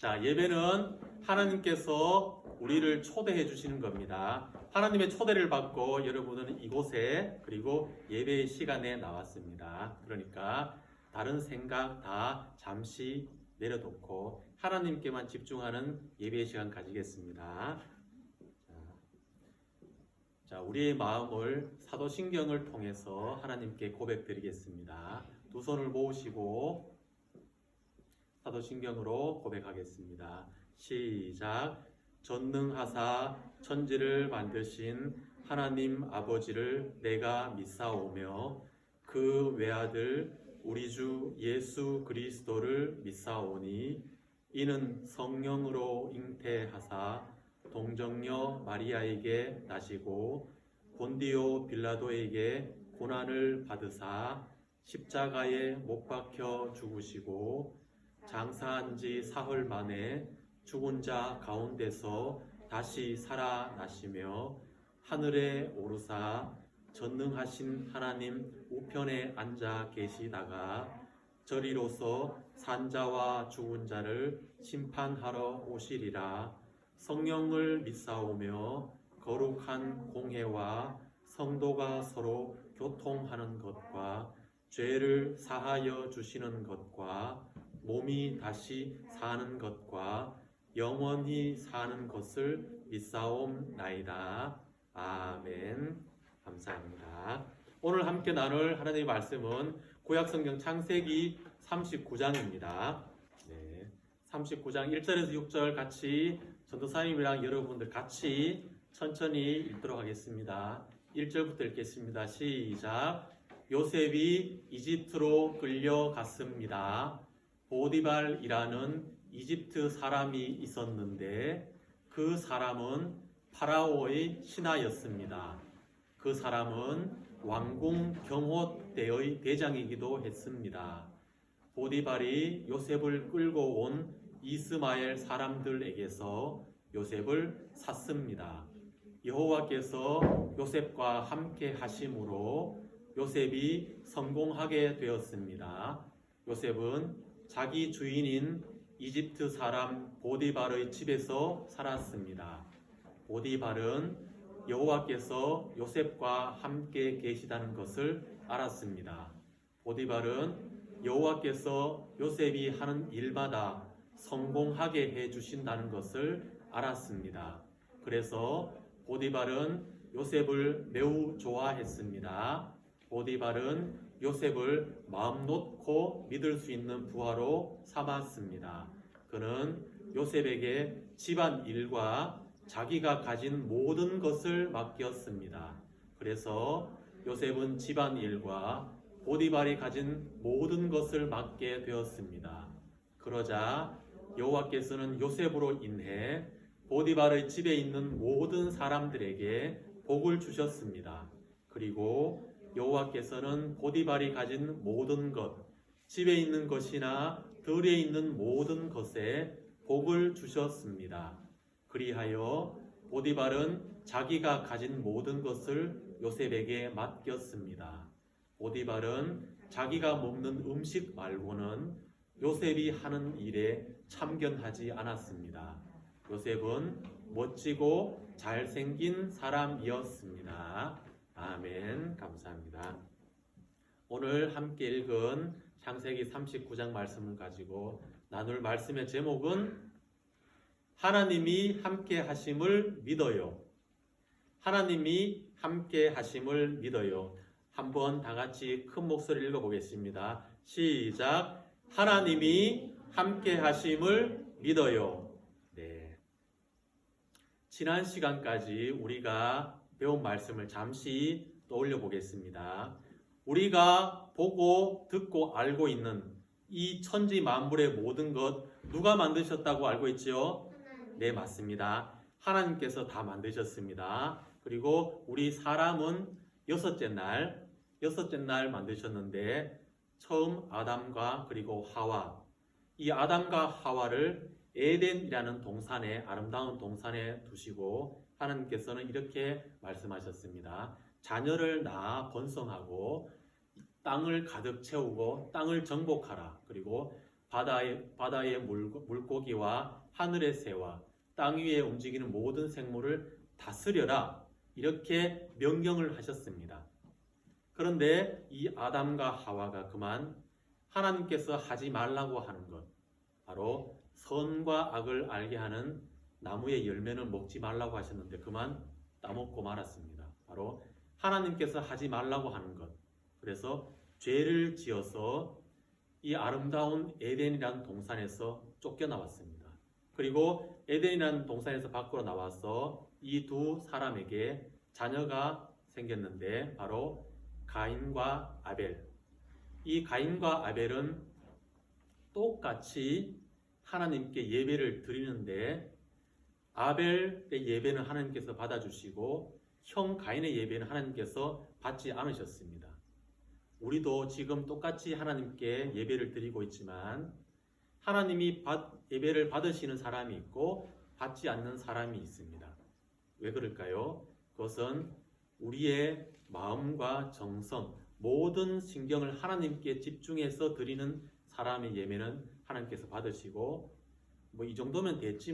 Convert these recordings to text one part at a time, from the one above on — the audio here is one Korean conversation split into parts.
자, 예배는 하나님께서 우리를 초대해 주시는 겁니다. 하나님의 초대를 받고 여러분은 이곳에 그리고 예배의 시간에 나왔습니다. 그러니까 다른 생각 다 잠시 내려놓고 하나님께만 집중하는 예배의 시간 가지겠습니다. 자, 우리의 마음을 사도신경을 통해서 하나님께 고백드리겠습니다. 두 손을 모으시고 사도신경으로 고백하겠습니다. 시작. 전능하사 천지를 만드신 하나님 아버지를 내가 믿사오며 그 외아들 우리 주 예수 그리스도를 믿사오니 이는 성령으로 잉태하사 동정녀 마리아에게 나시고 본디오 빌라도에게 고난을 받으사 십자가에 못 박혀 죽으시고 장사한 지 사흘 만에 죽은 자 가운데서 다시 살아나시며 하늘에 오르사 전능하신 하나님 우편에 앉아 계시다가 저리로서 산자와 죽은 자를 심판하러 오시리라. 성령을 믿사오며 거룩한 공회와 성도가 서로 교통하는 것과 죄를 사하여 주시는 것과 몸이 다시 사는 것과 영원히 사는 것을 믿사옵나이다. 아멘. 감사합니다. 오늘 함께 나눌 하나님의 말씀은 구약성경 창세기 39장입니다. 39장 1절에서 6절 같이 전도사님이랑 여러분들 같이 천천히 읽도록 하겠습니다. 1절부터 읽겠습니다. 시작. 요셉이 이집트로 끌려갔습니다. 보디발이라는 이집트 사람이 있었는데 그 사람은 파라오의 신하였습니다. 그 사람은 왕궁 경호대의 대장이기도 했습니다. 보디발이 요셉을 끌고 온 이스마엘 사람들에게서 요셉을 샀습니다. 여호와께서 요셉과 함께 하심으로 요셉이 성공하게 되었습니다. 요셉은 자기 주인인 이집트 사람 보디발의 집에서 살았습니다. 보디발은 여호와께서 요셉과 함께 계시다는 것을 알았습니다. 보디발은 여호와께서 요셉이 하는 일마다 성공하게 해주신다는 것을 알았습니다. 그래서 보디발은 요셉을 매우 좋아했습니다. 보디발은 요셉을 마음 놓고 믿을 수 있는 부하로 삼았습니다. 그는 요셉에게 집안 일과 자기가 가진 모든 것을 맡겼습니다. 그래서 요셉은 집안 일과 보디발이 가진 모든 것을 맡게 되었습니다. 그러자 여호와께서는 요셉으로 인해 보디발의 집에 있는 모든 사람들에게 복을 주셨습니다. 그리고 여호와께서는 보디발이 가진 모든 것, 집에 있는 것이나 들에 있는 모든 것에 복을 주셨습니다. 그리하여 보디발은 자기가 가진 모든 것을 요셉에게 맡겼습니다. 보디발은 자기가 먹는 음식 말고는 요셉이 하는 일에 참견하지 않았습니다. 요셉은 멋지고 잘생긴 사람이었습니다. 아멘. 감사합니다. 오늘 함께 읽은 창세기 39장 말씀을 가지고 나눌 말씀의 제목은 하나님이 함께 하심을 믿어요. 하나님이 함께 하심을 믿어요. 한번 다 같이 큰 목소리로 읽어보겠습니다. 시작. 하나님이 함께 하심을 믿어요. 네. 지난 시간까지 우리가 배운 말씀을 잠시 떠올려 보겠습니다. 우리가 보고 듣고 알고 있는 이 천지 만물의 모든 것 누가 만드셨다고 알고 있지요? 네, 맞습니다. 하나님께서 다 만드셨습니다. 그리고 우리 사람은 여섯째 날 만드셨는데 처음 아담과 그리고 하와, 이 아담과 하와를 에덴이라는 동산에, 아름다운 동산에 두시고 하나님께서는 이렇게 말씀하셨습니다. 자녀를 낳아 번성하고 땅을 가득 채우고 땅을 정복하라. 그리고 바다의 물고기와 하늘의 새와 땅 위에 움직이는 모든 생물을 다스려라. 이렇게 명령을 하셨습니다. 그런데 이 아담과 하와가 그만 하나님께서 하지 말라고 하는 것, 바로 선과 악을 알게 하는 나무의 열매는 먹지 말라고 하셨는데 그만 따먹고 말았습니다. 바로 하나님께서 하지 말라고 하는 것. 그래서 죄를 지어서 이 아름다운 에덴이라는 동산에서 쫓겨나왔습니다. 그리고 에덴이라는 동산에서 밖으로 나와서 이 두 사람에게 자녀가 생겼는데 바로 가인과 아벨. 이 가인과 아벨은 똑같이 하나님께 예배를 드리는데 아벨의 예배는 하나님께서 받아주시고 형 가인의 예배는 하나님께서 받지 않으셨습니다. 우리도 지금 똑같이 하나님께 예배를 드리고 있지만 하나님이 예배를 받으시는 사람이 있고 받지 않는 사람이 있습니다. 왜 그럴까요? 그것은 우리의 마음과 정성, 모든 신경을 하나님께 집중해서 드리는 사람의 예배는 하나님께서 받으시고 이 정도면 됐지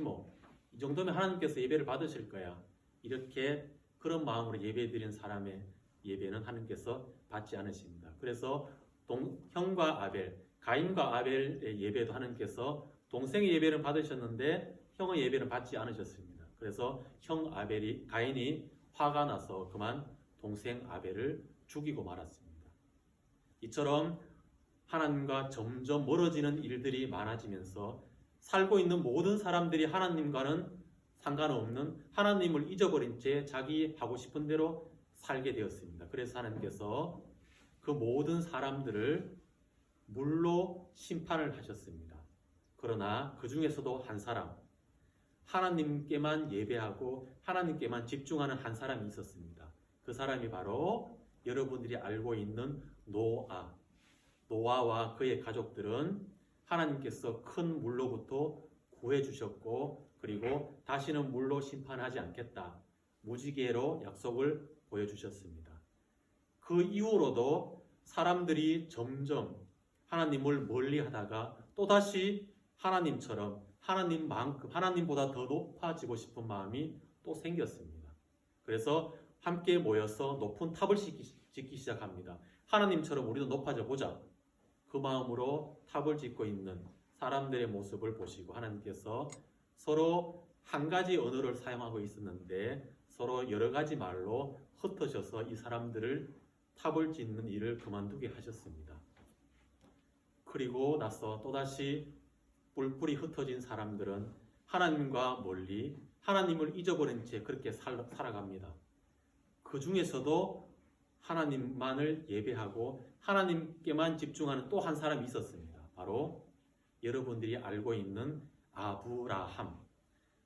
이 정도면 하나님께서 예배를 받으실 거야. 이렇게 그런 마음으로 예배 드리는 사람의 예배는 하나님께서 받지 않으십니다. 그래서 형과 아벨, 가인과 아벨의 예배도 하나님께서 동생의 예배를 받으셨는데 형의 예배는 받지 않으셨습니다. 그래서 가인이 화가 나서 그만 동생 아벨을 죽이고 말았습니다. 이처럼 하나님과 점점 멀어지는 일들이 많아지면서 살고 있는 모든 사람들이 하나님과는 상관없는 하나님을 잊어버린 채 자기 하고 싶은 대로 살게 되었습니다. 그래서 하나님께서 그 모든 사람들을 물로 심판을 하셨습니다. 그러나 그 중에서도 한 사람, 하나님께만 예배하고 하나님께만 집중하는 한 사람이 있었습니다. 그 사람이 바로 여러분들이 알고 있는 노아와 그의 가족들은 하나님께서 큰 물로부터 구해주셨고 그리고 다시는 물로 심판하지 않겠다. 무지개로 약속을 보여주셨습니다. 그 이후로도 사람들이 점점 하나님을 멀리하다가 또다시 하나님처럼 하나님보다 더 높아지고 싶은 마음이 또 생겼습니다. 그래서 함께 모여서 높은 탑을 짓기 시작합니다. 하나님처럼 우리도 높아져 보자. 그 마음으로 탑을 짓고 있는 사람들의 모습을 보시고 하나님께서 서로 한 가지 언어를 사용하고 있었는데 서로 여러 가지 말로 흩어져서 이 사람들을 탑을 짓는 일을 그만두게 하셨습니다. 그리고 나서 또다시 뿔뿔이 흩어진 사람들은 하나님과 멀리 하나님을 잊어버린 채 그렇게 살아갑니다. 그 중에서도 하나님만을 예배하고 하나님께만 집중하는 또 한 사람이 있었습니다. 바로 여러분들이 알고 있는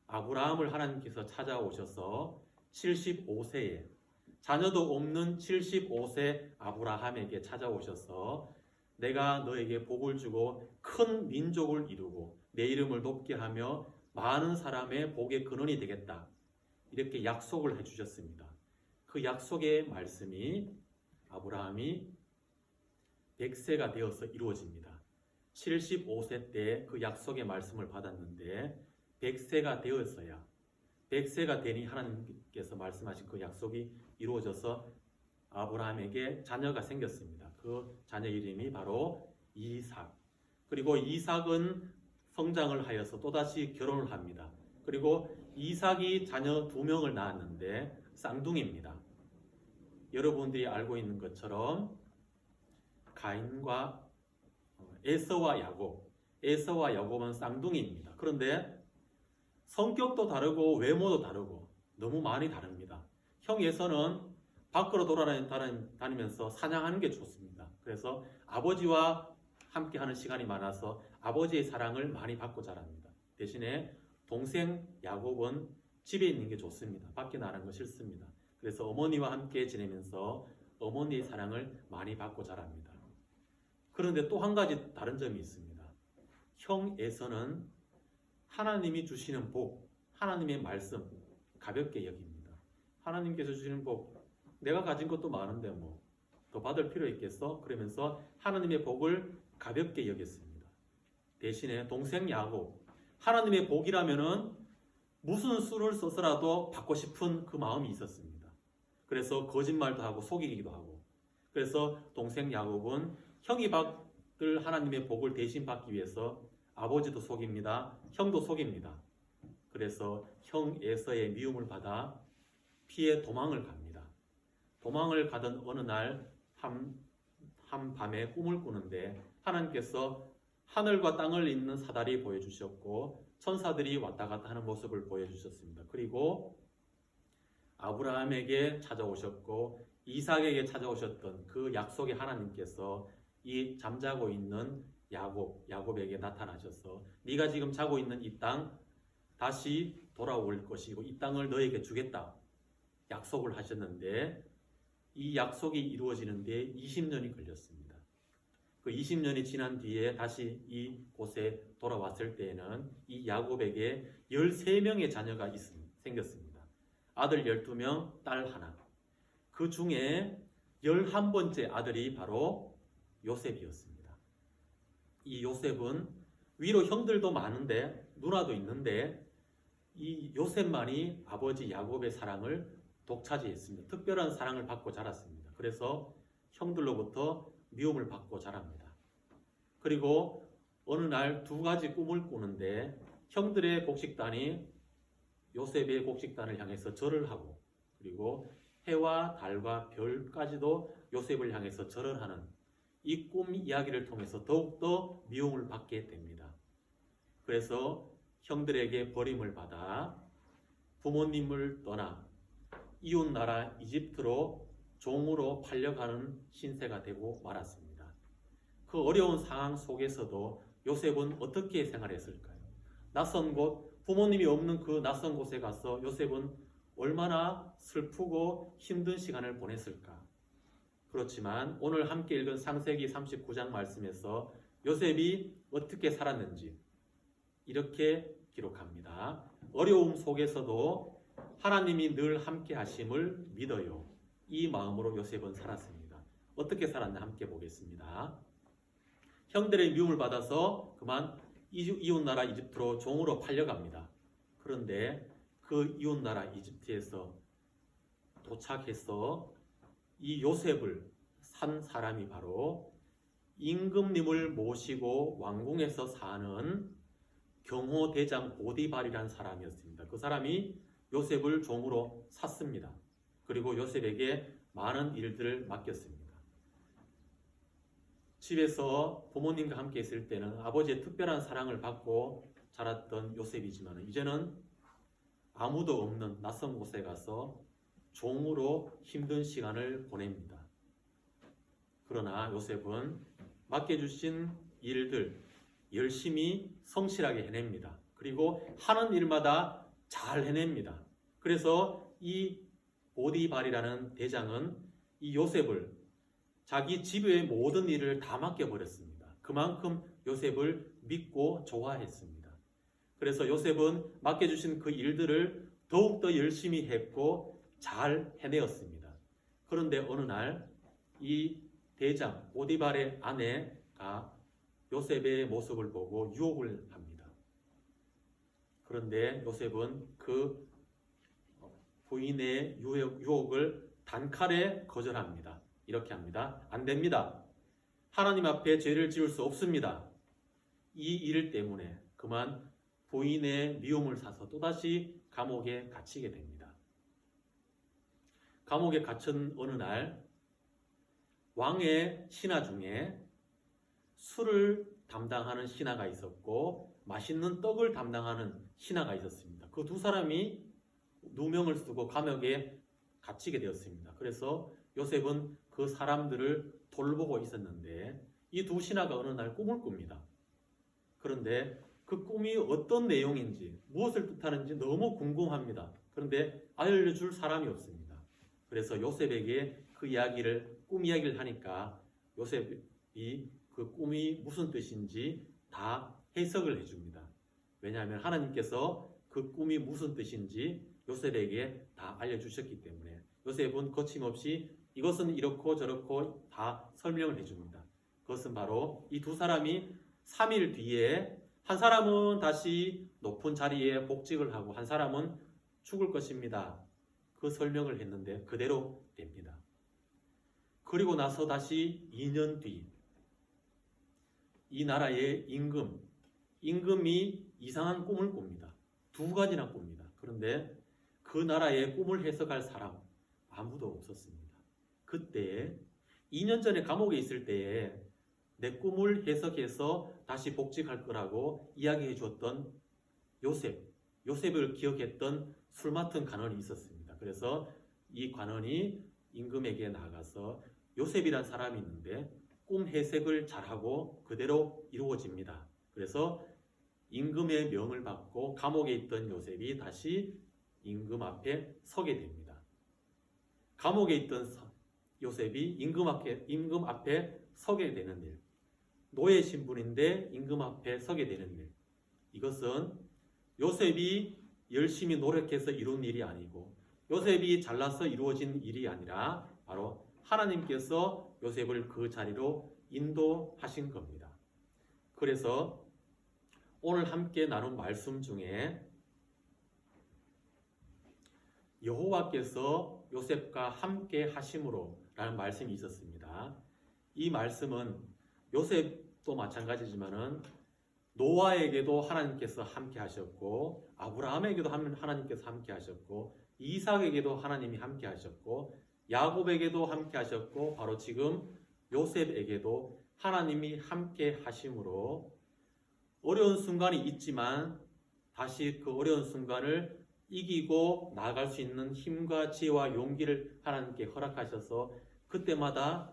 아브라함을 하나님께서 찾아오셔서 75세에 자녀도 없는 75세 아브라함에게 찾아오셔서 내가 너에게 복을 주고 큰 민족을 이루고 내 이름을 높게 하며 많은 사람의 복의 근원이 되겠다. 이렇게 약속을 해주셨습니다. 그 약속의 말씀이 아브라함이 100세가 되어서 이루어집니다. 75세 때 그 약속의 말씀을 받았는데 100세가 되었어야 100세가 되니 하나님께서 말씀하신 그 약속이 이루어져서 아브라함에게 자녀가 생겼습니다. 그 자녀 이름이 바로 이삭. 그리고 이삭은 성장을 하여서 또다시 결혼을 합니다. 그리고 이삭이 자녀 2명을 낳았는데 쌍둥이입니다. 여러분들이 알고 있는 것처럼 가인과 에서와 야곱은 쌍둥이입니다. 그런데 성격도 다르고 외모도 다르고 너무 많이 다릅니다. 형 에서는 밖으로 돌아다니면서 사냥하는 게 좋습니다. 그래서 아버지와 함께하는 시간이 많아서 아버지의 사랑을 많이 받고 자랍니다. 대신에 동생 야곱은 집에 있는 게 좋습니다. 밖에 나가는 거 싫습니다. 그래서 어머니와 함께 지내면서 어머니의 사랑을 많이 받고 자랍니다. 그런데 또 한 가지 다른 점이 있습니다. 형 에서는 하나님이 주시는 복, 하나님의 말씀 가볍게 여깁니다. 하나님께서 주시는 복, 내가 가진 것도 많은데 더 받을 필요 있겠어? 그러면서 하나님의 복을 가볍게 여겼습니다. 대신에 동생 야곱, 하나님의 복이라면은 무슨 수를 써서라도 받고 싶은 그 마음이 있었습니다. 그래서 거짓말도 하고 속이기도 하고, 그래서 동생 야곱은 형이 받을 하나님의 복을 대신 받기 위해서 아버지도 속입니다. 형도 속입니다. 그래서 형 에서의 미움을 받아 피해 도망을 갑니다. 도망을 가던 어느 날 한 밤에 꿈을 꾸는데 하나님께서 하늘과 땅을 잇는 사다리 보여주셨고 천사들이 왔다 갔다 하는 모습을 보여주셨습니다. 그리고 아브라함에게 찾아오셨고 이삭에게 찾아오셨던 그 약속의 하나님께서 이 잠자고 있는 야곱에게 나타나셔서 네가 지금 자고 있는 이 땅 다시 돌아올 것이고 이 땅을 너에게 주겠다 약속을 하셨는데 이 약속이 이루어지는데 20년이 걸렸습니다. 그 20년이 지난 뒤에 다시 이곳에 돌아왔을 때에는 이 야곱에게 13명의 자녀가 생겼습니다. 아들 12명, 딸 하나. 그 중에 11번째 아들이 바로 요셉이었습니다. 이 요셉은 위로 형들도 많은데 누나도 있는데 이 요셉만이 아버지 야곱의 사랑을 독차지했습니다. 특별한 사랑을 받고 자랐습니다. 그래서 형들로부터 미움을 받고 자랍니다. 그리고 어느 날 두 가지 꿈을 꾸는데 형들의 곡식단이 요셉의 곡식단을 향해서 절을 하고 그리고 해와 달과 별까지도 요셉을 향해서 절을 하는 이 꿈 이야기를 통해서 더욱더 미움을 받게 됩니다. 그래서 형들에게 버림을 받아 부모님을 떠나 이웃나라 이집트로 종으로 팔려가는 신세가 되고 말았습니다. 그 어려운 상황 속에서도 요셉은 어떻게 생활했을까요? 낯선 곳, 부모님이 없는 그 낯선 곳에 가서 요셉은 얼마나 슬프고 힘든 시간을 보냈을까? 그렇지만 오늘 함께 읽은 창세기 39장 말씀에서 요셉이 어떻게 살았는지 이렇게 기록합니다. 어려움 속에서도 하나님이 늘 함께 하심을 믿어요. 이 마음으로 요셉은 살았습니다. 어떻게 살았나 함께 보겠습니다. 형들의 미움을 받아서 그만 이웃나라 이집트로 종으로 팔려갑니다. 그런데 그 이웃나라 이집트에서 도착해서 이 요셉을 산 사람이 바로 임금님을 모시고 왕궁에서 사는 경호대장 보디발이라는 사람이었습니다. 그 사람이 요셉을 종으로 샀습니다. 그리고 요셉에게 많은 일들을 맡겼습니다. 집에서 부모님과 함께 있을 때는 아버지의 특별한 사랑을 받고 자랐던 요셉이지만 이제는 아무도 없는 낯선 곳에 가서 종으로 힘든 시간을 보냅니다. 그러나 요셉은 맡겨주신 일들 열심히 성실하게 해냅니다. 그리고 하는 일마다 잘 해냅니다. 그래서 이 보디발이라는 대장은 이 요셉을 자기 집의 모든 일을 다 맡겨버렸습니다. 그만큼 요셉을 믿고 좋아했습니다. 그래서 요셉은 맡겨주신 그 일들을 더욱더 열심히 했고 잘 해내었습니다. 그런데 어느 날 이 대장 보디발의 아내가 요셉의 모습을 보고 유혹을 합니다. 그런데 요셉은 그 부인의 유혹을 단칼에 거절합니다. 이렇게 합니다. 안 됩니다. 하나님 앞에 죄를 지을 수 없습니다. 이 일 때문에 그만 부인의 미움을 사서 또다시 감옥에 갇히게 됩니다. 감옥에 갇힌 어느 날 왕의 신하 중에 술을 담당하는 신하가 있었고 맛있는 떡을 담당하는 신하가 있었습니다. 그 두 사람이 누명을 쓰고 감옥에 갇히게 되었습니다. 그래서 요셉은 그 사람들을 돌보고 있었는데 이 두 신하가 어느 날 꿈을 꿉니다. 그런데 그 꿈이 어떤 내용인지 무엇을 뜻하는지 너무 궁금합니다. 그런데 알려줄 사람이 없습니다. 그래서 요셉에게 그 꿈 이야기를 하니까 요셉이 그 꿈이 무슨 뜻인지 다 해석을 해줍니다. 왜냐하면 하나님께서 그 꿈이 무슨 뜻인지 요셉에게 다 알려주셨기 때문에 요셉은 거침없이 이것은 이렇고 저렇고 다 설명을 해줍니다. 그것은 바로 이 두 사람이 3일 뒤에 한 사람은 다시 높은 자리에 복직을 하고 한 사람은 죽을 것입니다. 그 설명을 했는데 그대로 됩니다. 그리고 나서 다시 2년 뒤 이 나라의 임금이 이상한 꿈을 꿉니다. 2가지나 꿉니다. 그런데 그 나라의 꿈을 해석할 사람 아무도 없었습니다. 그때 2년 전에 감옥에 있을 때에 내 꿈을 해석해서 다시 복직할 거라고 이야기해 주었던 요셉을 기억했던 술 맡은 관원이 있었습니다. 그래서 이 관원이 임금에게 나가서 요셉이란 사람이 있는데 꿈 해석을 잘하고 그대로 이루어집니다. 그래서 임금의 명을 받고 감옥에 있던 요셉이 다시 임금 앞에 서게 됩니다. 감옥에 있던 요셉이 임금 앞에 서게 되는 일, 노예 신분인데 임금 앞에 서게 되는 일, 이것은 요셉이 열심히 노력해서 이룬 일이 아니고 요셉이 잘나서 이루어진 일이 아니라 바로 하나님께서 요셉을 그 자리로 인도하신 겁니다. 그래서 오늘 함께 나눈 말씀 중에 여호와께서 요셉과 함께 하심으로 라는 말씀이 있었습니다. 이 말씀은 요셉도 마찬가지지만은 노아에게도 하나님께서 함께 하셨고 아브라함에게도 하나님께서 함께 하셨고 이삭에게도 하나님이 함께 하셨고 야곱에게도 함께 하셨고 바로 지금 요셉에게도 하나님이 함께 하심으로 어려운 순간이 있지만 다시 그 어려운 순간을 이기고 나아갈 수 있는 힘과 지혜와 용기를 하나님께 허락하셔서 그때마다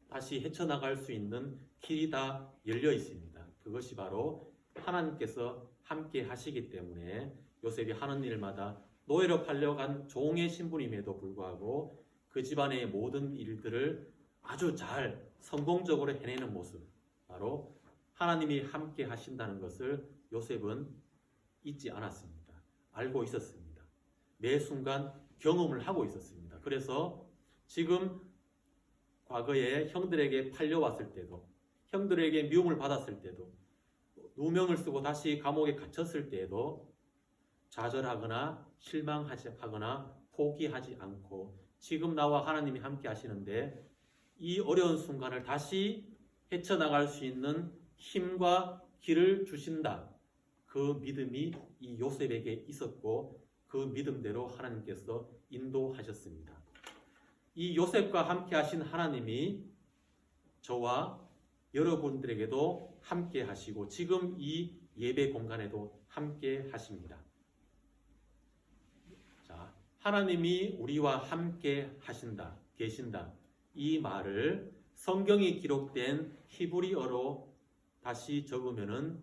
다시 헤쳐나갈 수 있는 길이 다 열려 있습니다. 그것이 바로 하나님께서 함께 하시기 때문에 요셉이 하는 일마다 노예로 팔려간 종의 신분임에도 불구하고 그 집안의 모든 일들을 아주 잘 성공적으로 해내는 모습, 바로 하나님이 함께 하신다는 것을 요셉은 잊지 않았습니다. 알고 있었습니다. 매 순간 경험을 하고 있었습니다. 그래서 지금 과거에 형들에게 팔려왔을 때도, 형들에게 미움을 받았을 때도, 누명을 쓰고 다시 감옥에 갇혔을 때에도 좌절하거나 실망하거나 포기하지 않고 지금 나와 하나님이 함께 하시는데 이 어려운 순간을 다시 헤쳐나갈 수 있는 힘과 길을 주신다. 그 믿음이 이 요셉에게 있었고 그 믿음대로 하나님께서 인도하셨습니다. 이 요셉과 함께 하신 하나님이 저와 여러분들에게도 함께 하시고 지금 이 예배 공간에도 함께 하십니다. 자, 하나님이 우리와 함께 하신다, 계신다. 이 말을 성경이 기록된 히브리어로 다시 적으면은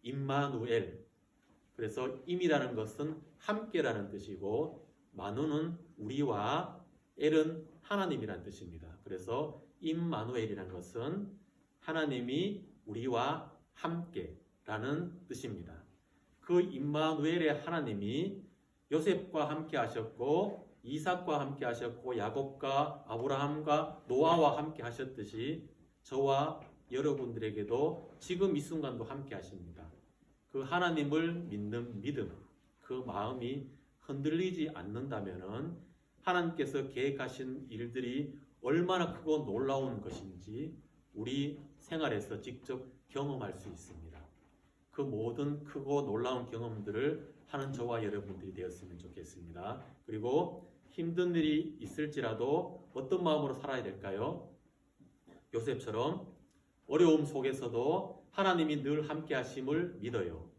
임마누엘. 그래서 임이라는 것은 함께라는 뜻이고 마누는 우리와 엘은 하나님이라는 뜻입니다. 그래서 임마누엘이라는 것은 하나님이 우리와 함께라는 뜻입니다. 그 임마누엘의 하나님이 요셉과 함께 하셨고 이삭과 함께 하셨고 야곱과 아브라함과 노아와 함께 하셨듯이 저와 여러분들에게도 지금 이 순간도 함께 하십니다. 그 하나님을 믿는 믿음, 그 마음이 흔들리지 않는다면은 하나님께서 계획하신 일들이 얼마나 크고 놀라운 것인지 우리 생활에서 직접 경험할 수 있습니다. 그 모든 크고 놀라운 경험들을 하는 저와 여러분들이 되었으면 좋겠습니다. 그리고 힘든 일이 있을지라도 어떤 마음으로 살아야 될까요? 요셉처럼 어려움 속에서도 하나님이 늘 함께 하심을 믿어요.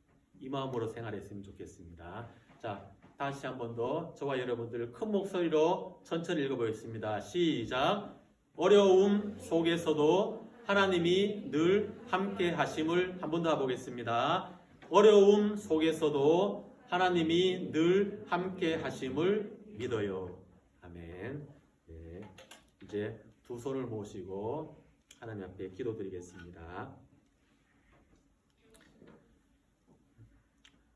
이 마음으로 생활했으면 좋겠습니다. 자, 다시 한 번 더 저와 여러분들 큰 목소리로 천천히 읽어보겠습니다. 시작! 어려움 속에서도 하나님이 늘 함께 하심을 한 번 더 보겠습니다. 어려움 속에서도 하나님이 늘 함께 하심을 믿어요. 아멘. 네, 이제 두 손을 모시고 하나님 앞에 기도드리겠습니다.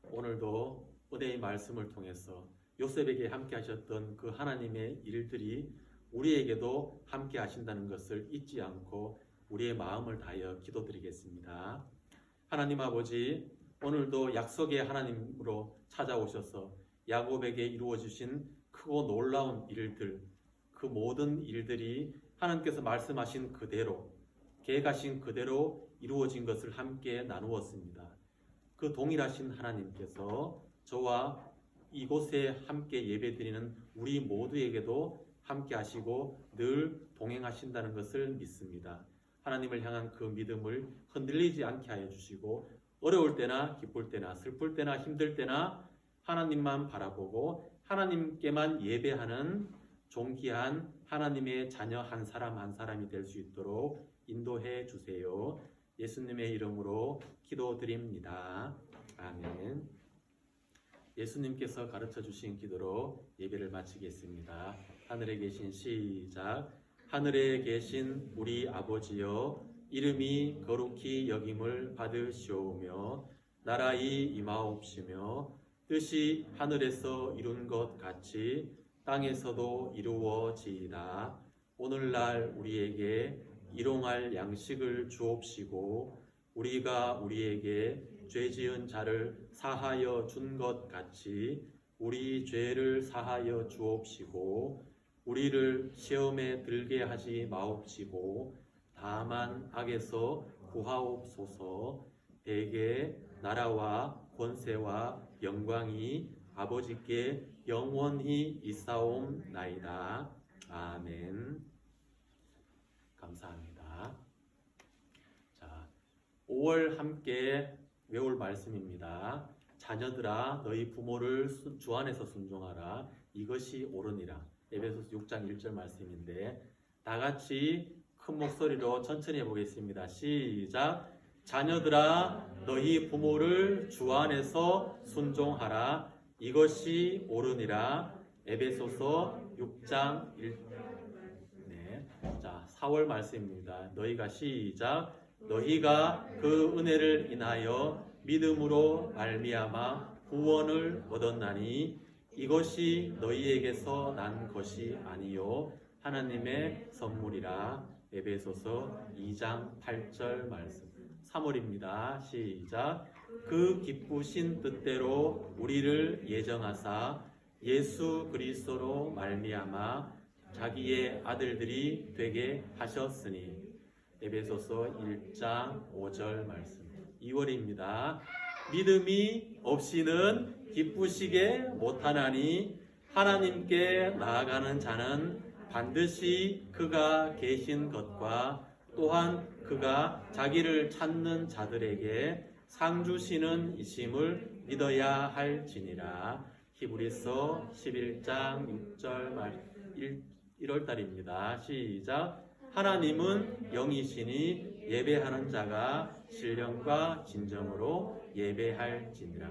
오늘도 은혜의 말씀을 통해서 요셉에게 함께 하셨던 그 하나님의 일들이 우리에게도 함께 하신다는 것을 잊지 않고 우리의 마음을 다하여 기도드리겠습니다. 하나님 아버지, 오늘도 약속의 하나님으로 찾아오셔서 야곱에게 이루어 주신 크고 놀라운 일들, 그 모든 일들이 하나님께서 말씀하신 그대로, 계획하신 그대로 이루어진 것을 함께 나누었습니다. 그 동일하신 하나님께서 저와 이곳에 함께 예배드리는 우리 모두에게도 함께 하시고 늘 동행하신다는 것을 믿습니다. 하나님을 향한 그 믿음을 흔들리지 않게 하여 주시고, 어려울 때나 기쁠 때나 슬플 때나 힘들 때나 하나님만 바라보고 하나님께만 예배하는 존귀한 하나님의 자녀 한 사람 한 사람이 될 수 있도록 인도해 주세요. 예수님의 이름으로 기도드립니다. 아멘. 예수님께서 가르쳐 주신 기도로 예배를 마치겠습니다. 하늘에 계신 시작. 하늘에 계신 우리 아버지여, 이름이 거룩히 여김을 받으시오며 나라의 임하옵시며 뜻이 하늘에서 이룬 것 같이 땅에서도 이루어지이다. 오늘날 우리에게 일용할 양식을 주옵시고 우리가 우리에게 죄 지은 자를 사하여 준 것 같이 우리 죄를 사하여 주옵시고 우리를 시험에 들게 하지 마옵시고 다만 악에서 구하옵소서. 대개 나라와 권세와 영광이 아버지께 영원히 있사옵나이다. 아멘. 감사합니다. 자, 5월 함께 외울 말씀입니다. 자녀들아, 너희 부모를 주 안에서 순종하라. 이것이 옳으니라. 에베소서 6장 1절 말씀인데, 다 같이 큰 목소리로 천천히 해보겠습니다. 시작. 자녀들아, 너희 부모를 주 안에서 순종하라. 이것이 옳으니라. 에베소서 6장 1. 네. 자, 4월 말씀입니다. 너희가 시작. 너희가 그 은혜를 인하여 믿음으로 말미암아 구원을 얻었나니 이것이 너희에게서 난 것이 아니요 하나님의 선물이라. 에베소서 2장 8절 말씀. 3월입니다. 시작. 그 기쁘신 뜻대로 우리를 예정하사 예수 그리스도로 말미암아 자기의 아들들이 되게 하셨으니. 에베소서 1장 5절 말씀. 2월입니다. 믿음이 없이는 기쁘시게 못하나니 하나님께 나아가는 자는 반드시 그가 계신 것과 또한 그가 자기를 찾는 자들에게 상 주시는 이심을 믿어야 할지니라. 히브리서 11장 6절 1월달입니다. 시작. 하나님은 영이시니 예배하는 자가 신령과 진정으로 예배할지니라.